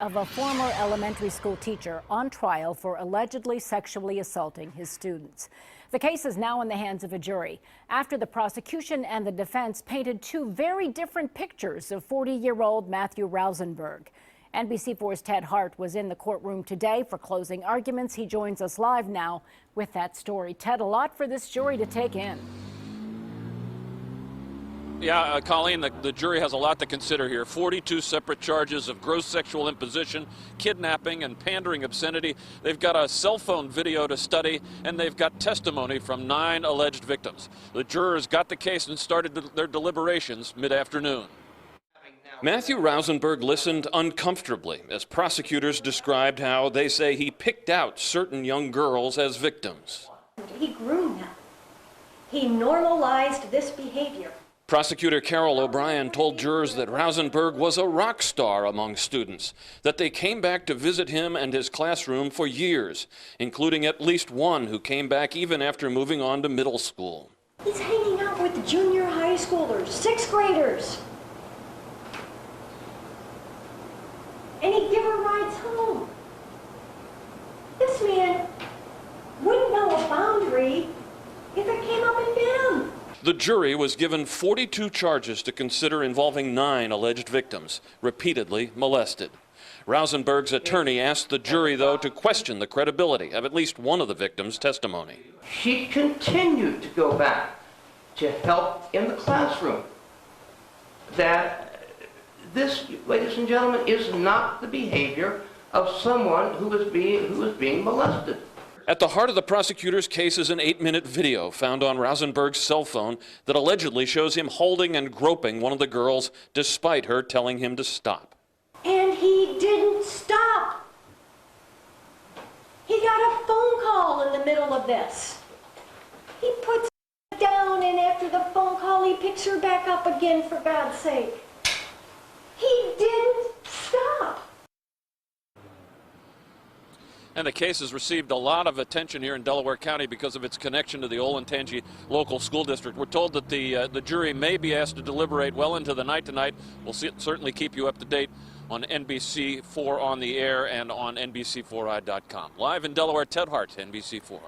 Of a former elementary school teacher on trial for allegedly sexually assaulting his students. The case is now in the hands of a jury after the prosecution and the defense painted two very different pictures of 40-year-old Matthew Rausenberg. NBC4's Ted Hart was in the courtroom today for closing arguments. He joins us live now with that story. Ted, a lot for this jury to take in. Yeah, Colleen, the jury has a lot to consider here. 42 separate charges of gross sexual imposition, kidnapping, and pandering obscenity. They've got a cell phone video to study, and they've got testimony from 9 alleged victims. The jurors got the case and started their deliberations mid-afternoon. Matthew Rausenberg listened uncomfortably as prosecutors described how they say he picked out certain young girls as victims. He groomed them. He normalized this behavior. Prosecutor Carol O'Brien told jurors that Rausenberg was a rock star among students, that they came back to visit him and his classroom for years, including at least one who came back even after moving on to middle school. He's hanging out with junior high schoolers, 6th graders. And he'd give her rides home. This man wouldn't know a boundary if it came up and down. The jury was given 42 charges to consider involving 9 alleged victims, repeatedly molested. Rausenberg's attorney asked the jury, though, to question the credibility of at least one of the victims' testimony. She continued to go back to help in the classroom. That this, ladies and gentlemen, is not the behavior of someone who is being molested. At the heart of the prosecutor's case is an 8-minute video found on Rausenberg's cell phone that allegedly shows him holding and groping one of the girls despite her telling him to stop. And he didn't stop. He got a phone call in the middle of this. He puts her down, and after the phone call, he picks her back up again, for God's sake. He didn't stop. And the case has received a lot of attention here in Delaware County because of its connection to the Olentangy local school district. We're told that the jury may be asked to deliberate well into the night tonight. We'll certainly keep you up to date on NBC4 on the air and on NBC4i.com. Live in Delaware, Ted Hart, NBC4.